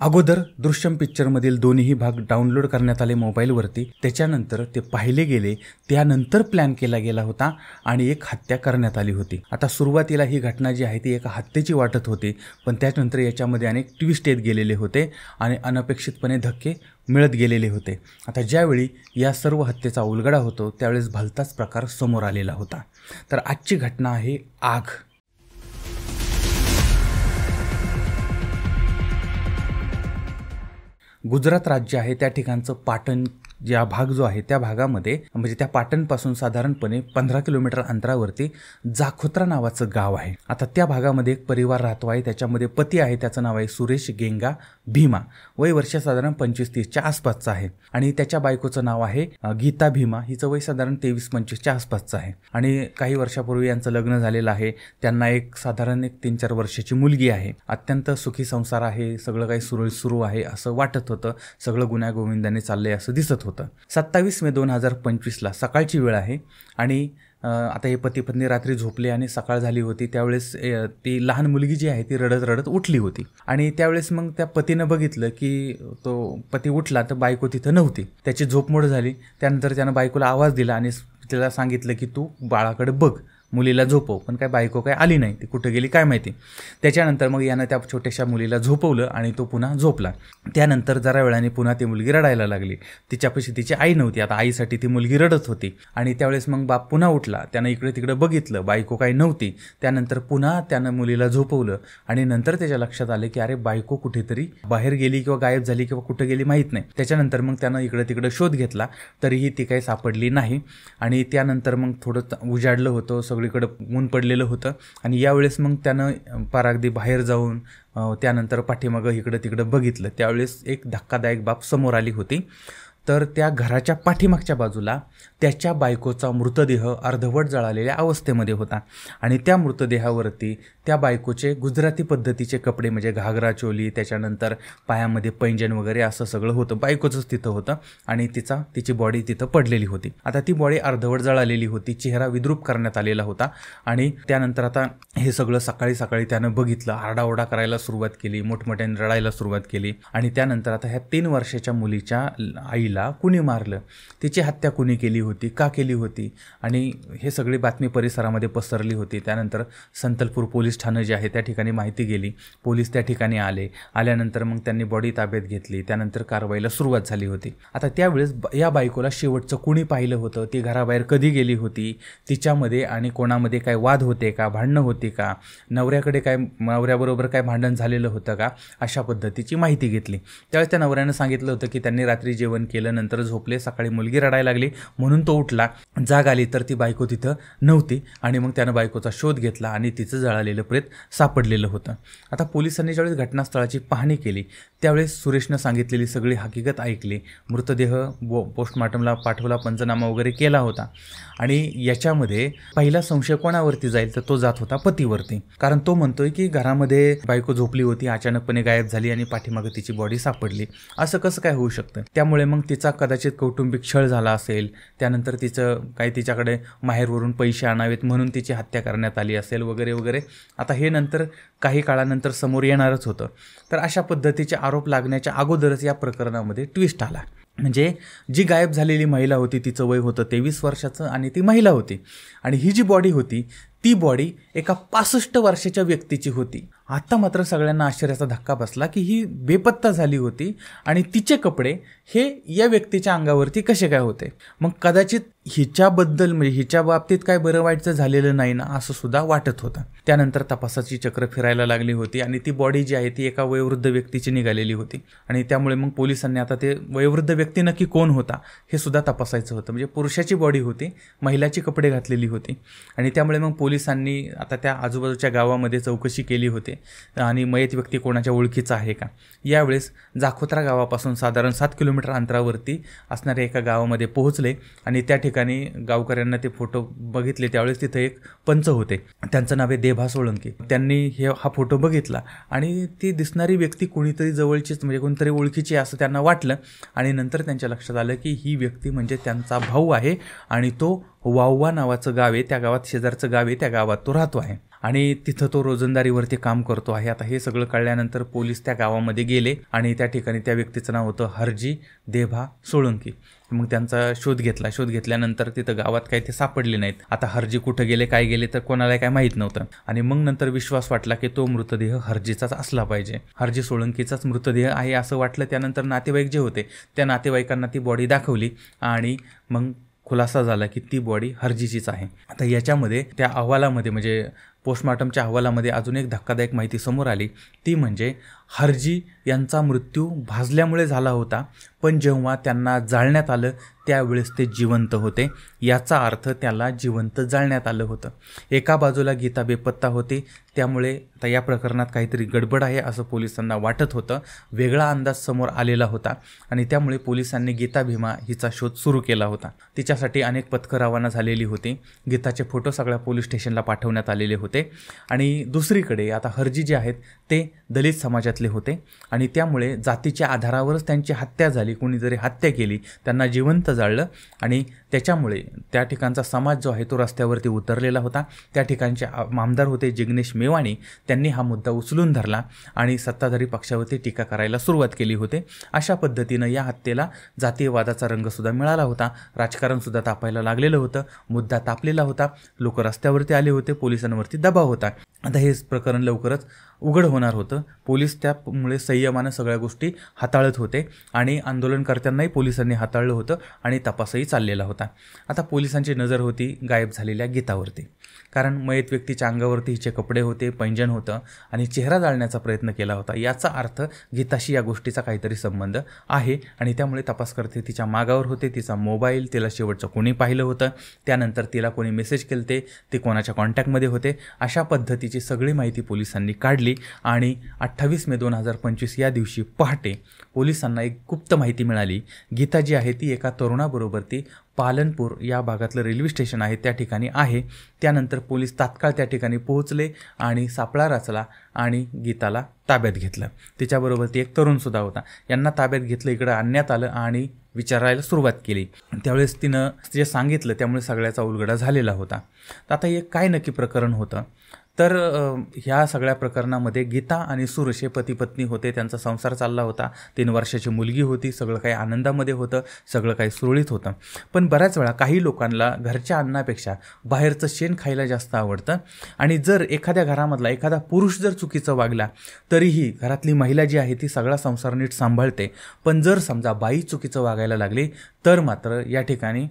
अगोदर दृश्यम पिक्चरमधील दोन्ही भाग डाउनलोड करण्यात आले मोबाईलवरती, त्याच्यानंतर ते पाहिले गेले, त्यानंतर प्लॅन केला गेला होता आणि एक हत्या करण्यात आली होती। आता सुरुवातीला ही घटना जी आहे ती एका हत्येची वाटत होती, पण त्यानंतर याच्यामध्ये अनेक ट्विस्ट येत गेलेले होते आणि अनपेक्षितपणे धक्के मिळत गेलेले होते। आता ज्यावेळी या सर्व हत्येचा उलगडा होतो त्यावेळेस भलताच प्रकार समोर आलेला होता। तर आजची घटना आहे आग। गुजरात राज्य आहे त्या ठिकाणचं पाटण ज्या भाग जो आहे त्या भागामध्ये म्हणजे त्या पाटणपासून साधारणपणे 15 किलोमीटर अंतरावरती जाखोत्रा नावाचं गाव आहे। आता त्या भागामध्ये एक परिवार राहतो आहे, त्याच्यामध्ये पती आहे, त्याचं नाव आहे सुरेश गेंगा भीमा, वय वर्ष साधारण 25-30च्या आसपासचं आहे आणि त्याच्या बायकोचं नाव आहे गीता भीमा, हिचं वय साधारण 23-25च्या आसपासचं आहे आणि काही वर्षापूर्वी यांचं लग्न झालेलं आहे। त्यांना एक साधारण 3-4 वर्षाची मुलगी आहे। अत्यंत सुखी संसार आहे, सगळं काही सुरळीत सुरू आहे असं वाटत होतं, सगळं गुण्यागोविंदाने चाललंय असं दिसत होतं। 27 मे 2025ला सकाळची वेळ आहे आणि आता हे पती पत्नी रात्री झोपले आणि सकाळ झाली होती। त्यावेळेस ती लहान मुलगी जी आहे ती रडत रडत उठली होती आणि त्यावेळेस मग त्या पतीनं बघितलं की तो पती उठला तर बायको तिथं नव्हती, त्याची झोपमोड झाली। त्यानंतर त्यानं बायकोला आवाज दिला आणि तिला सांगितलं की तू बाळाकडे बघ, मुलीला झोपव, पण काय बायको काय आली नाही, ती कुठे गेली काय माहिती। त्याच्यानंतर मग यानं त्या छोट्याशा मुलीला झोपवलं आणि तो पुन्हा झोपला। त्यानंतर जरा वेळाने पुन्हा ती मुलगी रडायला लागली, तिच्यापाशी तिची आई नव्हती, आता आईसाठी ती मुलगी रडत होती आणि त्यावेळेस मग बाप पुन्हा उठला, त्यानं इकडे तिकडे बघितलं, बायको काही नव्हती। त्यानंतर पुन्हा त्यानं मुलीला झोपवलं आणि नंतर त्याच्या लक्षात आलं की अरे बायको कुठेतरी बाहेर गेली किंवा गायब झाली किंवा कुठे गेली माहीत नाही। त्याच्यानंतर मग त्यानं इकडे तिकडे शोध घेतला तरीही ती काही सापडली नाही आणि त्यानंतर मग थोडं उजाडलं होतं, सगळीकडे ऊन पडलेलं होतं आणि यावेळेस मग त्यानं पार अगदी बाहेर जाऊन त्यानंतर पाठीमागं इकडं तिकडं बघितलं। त्यावेळेस एक धक्कादायक बाब समोर आली होती। तर त्या घराच्या पाठीमागच्या बाजूला त्याच्या बायकोचा मृतदेह अर्धवट जळालेल्या अवस्थेमध्ये होता आणि त्या मृतदेहावरती त्या बायकोचे गुजराती पद्धतीचे कपडे म्हणजे घागरा चोली, त्याच्यानंतर पायामध्ये पैंजण वगैरे असं सगळं होतं, बायकोचंच तिथं होतं आणि तिची बॉडी तिथं पडलेली होती। आता ती बॉडी अर्धवट जळालेली होती, चेहरा विद्रूप करण्यात आलेला होता आणि त्यानंतर आता हे सगळं सकाळी त्यानं बघितलं, आरडाओरडा करायला सुरुवात केली, मोठमोठ्याने रडायला सुरुवात केली आणि त्यानंतर आता ह्या 3 वर्षाच्या मुलीच्या आईला कुणी मारलं, तिची हत्या कुणी केली होती, का केली होती आणि हे सगळी बातमी परिसरामध्ये पसरली होती। त्यानंतर संतलपूर पोलीस ठाणं जे आहे त्या ठिकाणी माहिती गेली, पोलीस त्या ठिकाणी आल्यानंतर मग त्यांनी बॉडी ताब्यात घेतली, त्यानंतर कारवाईला सुरुवात झाली होती। आता त्यावेळेस या बायकोला शेवटचं कुणी पाहिलं होतं, ती घराबाहेर कधी गेली होती, तिच्यामध्ये आणि कोणामध्ये काय वाद होते का, भांडणं होती का, नवऱ्याबरोबर काय भांडण झालेलं होतं का, अशा पद्धतीची माहिती घेतली। त्यावेळेस त्या नवऱ्यानं सांगितलं होतं की त्यांनी रात्री जेवण केलं, नंतर झोपले, सकाळी मुलगी रडायला लागली म्हणून तो उठला, जाग आली तर ती बायको तिथं नव्हती आणि मग त्यानं बायकोचा शोध घेतला आणि तिचं जळालेलं प्रेत सापडलेलं होतं। आता पोलिसांनी ज्यावेळेस घटनास्थळाची पाहणी केली त्यावेळेस सुरेशनं सांगितलेली सगळी हकीकत ऐकली, मृतदेह पोस्टमॉर्टमला पाठवला, पंचनामा वगैरे केला होता आणि याच्यामध्ये पहिला संशय कोणावरती जाईल तर तो जात होता पतीवरती, कारण तो म्हणतोय की घरामध्ये बायको झोपली होती, अचानकपणे गायब झाली आणि पाठीमागे तिची बॉडी सापडली, असं कसं काय होऊ शकतं। त्यामुळे मग तिचा कदाचित कौटुंबिक छळ झाला असेल, त्यानंतर तिच्याकडे माहेरवरून पैसे आणावेत म्हणून तिची हत्या करण्यात आली असेल वगैरे वगैरे। आता हे नंतर काही काळानंतर समोर येणारच होतं। तर अशा पद्धतीचे आरोप लागण्याच्या अगोदरच या प्रकरणामध्ये ट्विस्ट आला, म्हणजे जी गायब झालेली महिला होती तिचं वय होतं 23 वर्षाचं आणि ती महिला होती आणि ही जी बॉडी होती ती बॉडी एका 65 वर्षाच्या व्यक्तीची होती। आता मात्र सगळ्यांना आश्चर्याचा धक्का बसला की ही बेपत्ता झाली होती आणि तिचे कपडे हे या व्यक्तीच्या अंगावरती कसे काय होते। मग कदाचित हिच्याबद्दल म्हणजे हिच्या बाबतीत काय बरं वाईटचं झालेलं नाही ना असं सुद्धा वाटत होतं। त्यानंतर तपासाची चक्र फिरायला लागली होती आणि ती बॉडी जी आहे ती एका वयोवृद्ध व्यक्तीची निघालेली होती आणि त्यामुळे मग पोलिसांनी आता ते वयोवृद्ध व्यक्ती नक्की कोण होता हे सुद्धा तपासायचं होतं। म्हणजे पुरुषाची बॉडी होती, महिलाची कपडे घातलेली होती आणि त्यामुळे मग पोलिसांनी आता त्या आजूबाजूच्या गावामध्ये चौकशी केली होती आणि मयत व्यक्ती कोणाच्या ओळखीचा आहे का। यावेळेस जाखोत्रा गावापासून साधारण 7 किलोमीटर अंतरावरती असणाऱ्या एका गावामध्ये पोहोचले आणि त्या ठिकाणी गावकऱ्यांना ते फोटो बघितले। त्यावेळेस तिथे एक पंच होते, त्यांचं नाव आहे देभा सोळंकी। त्यांनी हा फोटो बघितला आणि ती दिसणारी व्यक्ती कोणीतरी जवळचीच म्हणजे कोणतरी ओळखीची असं त्यांना वाटलं आणि नंतर त्यांच्या लक्षात आलं की ही व्यक्ती म्हणजे त्यांचा भाऊ आहे आणि तो वाववा नावाचं गाव आहे, त्या गावात शेजारचं गाव आहे, त्या गावात तो राहतो आहे। आणि तिथं तो रोजंदारीवरती काम करतो आहे. आता हे सगळं कळल्यानंतर पोलीस त्या गावामध्ये गेले आणि त्या ठिकाणी त्या व्यक्तीचं नाव होतं हरजी देभा सोळंकी. मग त्यांचा शोध घेतल्यानंतर तिथं गावात काही ते सापडले नाहीत. आता हरजी कुठं गेले काय गेले तर कोणाला काय माहीत नव्हतं. आणि मग नंतर विश्वास वाटला की तो मृतदेह हरजीचाच असला पाहिजे, हरजी सोळंकीचाच मृतदेह आहे असं वाटलं. त्यानंतर नातेवाईक जे होते त्या नातेवाईकांना ती बॉडी दाखवली आणि मग खुलासा झाला की ती बॉडी हरजीचीच आहे. आता याच्यामध्ये त्या अहवालामध्ये म्हणजे पोस्टमॉर्टमच्या अहवालामध्ये अजून एक धक्कादायक माहिती समोर आली. ती म्हणजे हरजी यांचा मृत्यू भाजल्यामुळे झाला होता, पण जेव्हा त्यांना जाळण्यात आलं त्यावेळेस ते जिवंत होते. याचा अर्थ त्याला जिवंत जाळण्यात आलं होतं. एका बाजूला गीता बेपत्ता होती, त्यामुळे आता या प्रकरणात काहीतरी गडबड आहे असं पोलिसांना वाटत होतं. वेगळा अंदाज समोर आलेला होता आणि त्यामुळे पोलिसांनी गीता भीमा हिचा शोध सुरू केला होता. तिच्यासाठी अनेक पथकं रवाना झालेली होती. गीताचे फोटो सगळ्या पोलीस स्टेशनला पाठवण्यात आलेले होते. आणि दुसरीकडे आता हरजी जे आहेत ते दलित समाजातले होते आणि त्यामुळे जातीच्या आधारावरच त्यांची हत्या झाली. कोणीतरी हत्या केली, त्यांना जिवंत जाळलं आणि त्याच्यामुळे त्या ठिकाणचा समाज जो आहे तो रस्त्यावरती उतरलेला होता. त्या ठिकाणचे आमदार होते जिग्नेश मेवाणी, त्यांनी हा मुद्दा उचलून धरला आणि सत्ताधारी पक्षावरती टीका करायला सुरुवात केली होती. अशा पद्धतीनं या हत्येला जातीयवादाचा रंगसुद्धा मिळाला होता. राजकारणसुद्धा तापायला लागलेलं होतं. मुद्दा तापलेला होता. लोक रस्त्यावरती आले होते. पोलिसांवरती दबाव होता. आता हे प्रकरण लवकरच उघड होणार होतं. पोलीस त्यामुळे संयमानं सगळ्या गोष्टी हाताळत होते आणि आंदोलनकर्त्यांनाही पोलिसांनी हाताळलं होतं आणि तपासही चाललेला होता. आता पोलिसांची नजर होती गायब झालेल्या गीतावरती, कारण मयत व्यक्तीच्या अंगावरती हिचे कपडे होते, पैंजण होतं आणि चेहरा जाळण्याचा प्रयत्न केला होता. याचा अर्थ गीताशी या गोष्टीचा काहीतरी संबंध आहे आणि त्यामुळे तपासकर्ते तिच्या मागावर होते. तिचा मोबाईल, तिला शेवटचं कोणी पाहिलं होतं, त्यानंतर तिला कोणी मेसेज केलते, ते कोणाच्या कॉन्टॅक्टमध्ये होते, अशा पद्धतीची सगळी माहिती पोलिसांनी काढली. आणि 28 मे 2025 या दिवशी पहाटे पोलिसांना एक गुप्त माहिती मिळाली. गीता जी आहे ती एका तरुणाबरोबर ती पालनपूर या भागातलं रेल्वे स्टेशन आहे त्या ठिकाणी आहे. त्यानंतर पोलीस तात्काळ त्या ठिकाणी पोहोचले आणि सापळा रचला आणि गीताला ताब्यात घेतलं. तिच्याबरोबर ती एक तरुणसुद्धा होता. यांना ताब्यात घेतलं, इकडं आणण्यात आलं आणि विचारायला सुरुवात केली. त्यावेळेस तिनं जे सांगितलं त्यामुळे सगळ्याचा उलगडा झालेला होता. तर आता हे काय नक्की प्रकरण होतं तर ह्या सगळ्या प्रकरणामध्ये गीता आणि सुरेश हे पती पत्नी होते. त्यांचा संसार चालला होता. 3 वर्षाची मुलगी होती. सगळं काही आनंदामध्ये होतं, सगळं काही सुरळीत होतं. पण बऱ्याच वेळा काही लोकांना घरच्या अन्नापेक्षा बाहेरचं शेण खायला जास्त आवडतं आणि जर एखाद्या घरामधला एखादा पुरुष जर चुकीचं वागला तरीही घरातली महिला जी आहे ती सगळा संसार नीट सांभाळते. पण जर समजा बाई चुकीचं वागायला लागली तर मात्र या ठिकाणी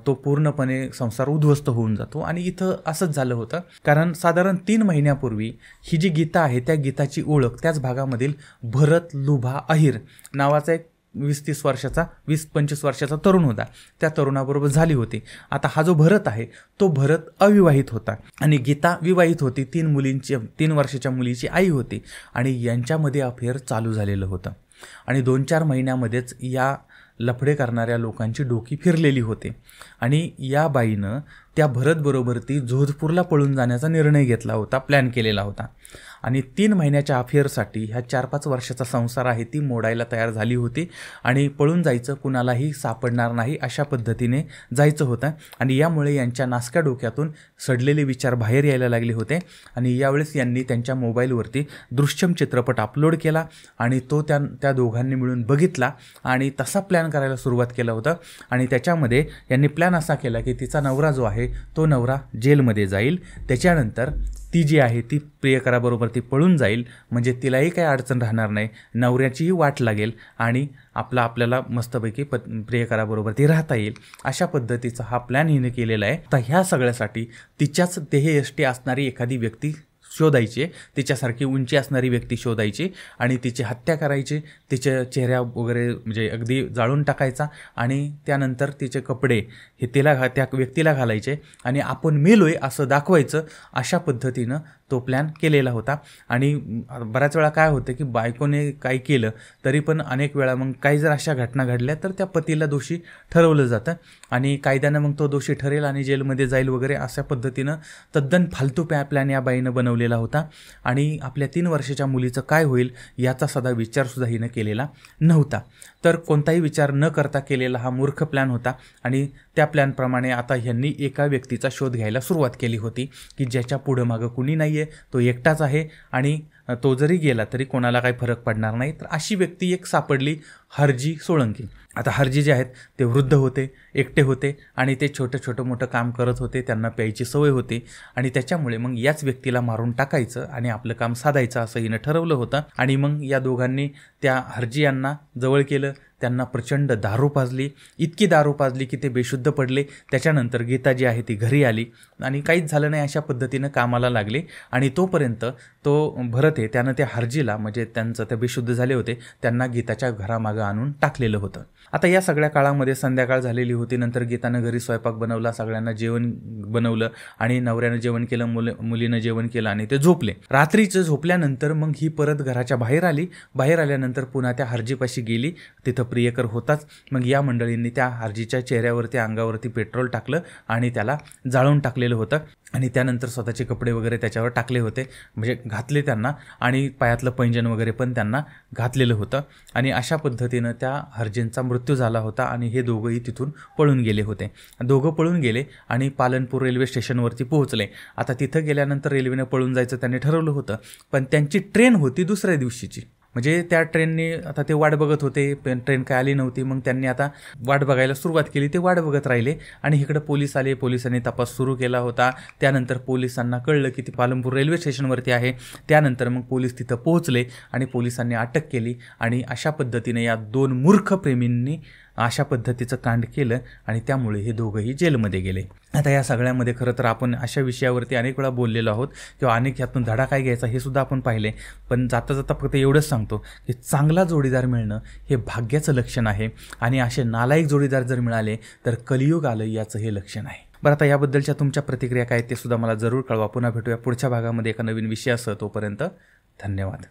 तो पूर्णपणे संसार उद्ध्वस्त होऊन जातो. आणि इथं असंच झालं होतं, कारण साधारण 3 महिन्यापूर्वी ही जी गीता आहे त्या गीताची ओळख त्याच भागामधील भरत लुभा अहिर नावाचा एक 20-30 वर्षाचा 20-25 वर्षाचा तरुण होता. त्या तरुणाबरोबर झाली होती. आता हा जो भरत आहे तो भरत अविवाहित होता आणि गीता विवाहित होती. 3 वर्षाच्या मुलीची आई होती आणि यांच्यामध्ये अफेअर चालू झालेलं होतं. आणि 2-4 महिन्यामध्येच या लफडे करणाऱ्या लोकांची डोकी फिरलेली होती आणि या बाईनं त्या भरतबरोबर ती जोधपूरला पळून जाण्याचा निर्णय घेतला होता, प्लॅन केलेला होता. आणि 3 महिन्याच्या अफेअरसाठी ह्या 4-5 वर्षाचा संसार आहे ती मोडायला तयार झाली होती आणि पळून जायचं, कुणालाही सापडणार नाही अशा पद्धतीने जायचं होतं. आणि यामुळे यांच्या नासक्या डोक्यातून सडलेले विचार बाहेर यायला लागले होते. आणि यावेळेस यांनी त्यांच्या मोबाईलवरती दृश्यम चित्रपट अपलोड केला आणि तो त्या दोघांनी मिळून बघितला आणि तसा प्लॅन करायला सुरुवात केला होता. आणि त्याच्यामध्ये यांनी प्लॅन असा केला की तिचा नवरा जो आहे तो नवरा जेलमध्ये जाईल, त्याच्यानंतर ती जी आहे ती प्रियकराबरोबर ती पळून जाईल, म्हणजे तिलाही काही अडचण राहणार नाही, नवऱ्याचीही वाट लागेल आणि आपल्याला मस्तपैकी प्रियकराबरोबर ती राहता येईल. अशा पद्धतीचा हा प्लॅन हिने केलेला आहे. तर ह्या सगळ्यासाठी तिच्याच देहयष्टी असणारी एखादी व्यक्ती शोधायची, तिच्यासारखी उंची असणारी व्यक्ती शोधायची आणि तिची हत्या करायची, तिच्या चेहऱ्या वगैरे म्हणजे अगदी जाळून टाकायचा आणि त्यानंतर तिचे कपडे हे त्या व्यक्तीला घालायचे आणि आपण मेलोय असं दाखवायचं. अशा पद्धतीनं तो प्लॅन केलेला होता. आणि बऱ्याच वेळा काय होतं की बायकोने काही केलं तरी पण अनेक वेळा मग काही जर अशा घटना घडल्या तर त्या पतीला दोषी ठरवलं जातं आणि कायद्यानं मग तो दोषी ठरेल आणि जेलमध्ये जाईल वगैरे, अशा पद्धतीनं तद्दन फालतू प्लॅन या बाईनं बनवलेला होता. आणि आपल्या 3 वर्षाच्या मुलीचं काय होईल याचा सदा विचारसुद्धा हिनं केलेला नव्हता. तर कोणताही विचार न करता केलेला हा मूर्ख प्लॅन होता. आणि त्या प्लॅनप्रमाणे आता ह्यांनी एका व्यक्तीचा शोध घ्यायला सुरुवात केली होती की ज्याच्या पुढं मागं कुणी नाही आहे, तो एकटाच आहे आणि तो जरी गेला तरी कोणाला काही फरक पडणार नाही. तर अशी व्यक्ती एक सापडली, हरजी सोळंकी. आता हरजी जे आहेत ते वृद्ध होते, एकटे होते आणि ते छोटं मोठं काम करत होते, त्यांना प्यायची सवय होती आणि त्याच्यामुळे मग याच व्यक्तीला मारून टाकायचं आणि आपलं काम साधायचं असं हिनं ठरवलं होतं. आणि मग या दोघांनी त्या हरजी यांना जवळ केलं, त्यांना प्रचंड दारू पाजली, इतकी दारू पाजली की ते बेशुद्ध पडले. त्याच्यानंतर गीता जी आहे ती घरी आली आणि काहीच झालं नाही अशा पद्धतीनं कामाला लागले. आणि तोपर्यंत तो भरत आहे त्यानं त्या हरजीला, म्हणजे त्यांचं ते बेशुद्ध झाले होते, त्यांना गीताच्या घरामागं आणून टाकलेलं होतं. आता या सगळ्या काळामध्ये संध्याकाळ झालेली होती. नंतर गीतानं घरी स्वयंपाक बनवला, सगळ्यांना जेवण बनवलं आणि नवऱ्यानं जेवण केलं, मुलीनं जेवण केलं आणि ते झोपले. रात्रीचं झोपल्यानंतर मग ही परत घराच्या बाहेर आली. बाहेर आल्यानंतर पुन्हा त्या हरजीपाशी गेली, तिथं प्रियकर होताच. मग या मंडळींनी त्या हरजीच्या चेहऱ्यावरती, अंगावरती पेट्रोल टाकलं आणि त्याला जाळून टाकलेलं होतं. आणि त्यानंतर स्वतःचे कपडे वगैरे त्याच्यावर टाकले होते, म्हणजे घातले त्यांना, आणि पायातलं पैंजण वगैरे पण त्यांना घातलेलं होतं. आणि अशा पद्धतीनं त्या हरजींचा मृत्यू झाला होता आणि हे दोघंही तिथून पळून गेले होते. दोघं पळून गेले आणि पालनपूर रेल्वे स्टेशनवरती पोहोचले. आता तिथं गेल्यानंतर रेल्वेनं पळून जायचं त्यांनी ठरवलं होतं, पण त्यांची ट्रेन होती दुसऱ्या दिवशीची. म्हणजे त्या ट्रेनने आता ते वाट बघत होते, पण ट्रेन काय आली नव्हती. मग त्यांनी आता वाट बघायला सुरुवात केली, ते वाट बघत राहिले आणि इकडं पोलीस आले. पोलिसांनी तपास सुरू केला होता. त्यानंतर पोलिसांना कळलं की ती पालनपूर रेल्वे स्टेशनवरती आहे. त्यानंतर मग पोलीस तिथं पोहोचले आणि पोलिसांनी अटक केली. आणि अशा पद्धतीने या 2 मूर्ख प्रेमींनी अशा पद्धतीचं कांड केलं आणि त्यामुळे हे दोघंही जेलमध्ये गेले. आता या सगळ्यामध्ये खरं तर आपण अशा विषयावरती अनेक वेळा बोललेलो आहोत किंवा अनेक ह्यातून धडा काय घ्यायचा हे सुद्धा आपण पाहिले. पण जाता जाता फक्त एवढंच सांगतो की चांगला जोडीदार मिळणं हे भाग्याचं लक्षण आहे आणि असे नालायक जोडीदार जर मिळाले तर कलियुग आलं याचं हे लक्षण आहे. बरं, आता याबद्दलच्या तुमच्या प्रतिक्रिया काय ते सुद्धा मला जरूर कळवा. पुन्हा भेटूया पुढच्या भागामध्ये एका नवीन विषयासह. तोपर्यंत धन्यवाद.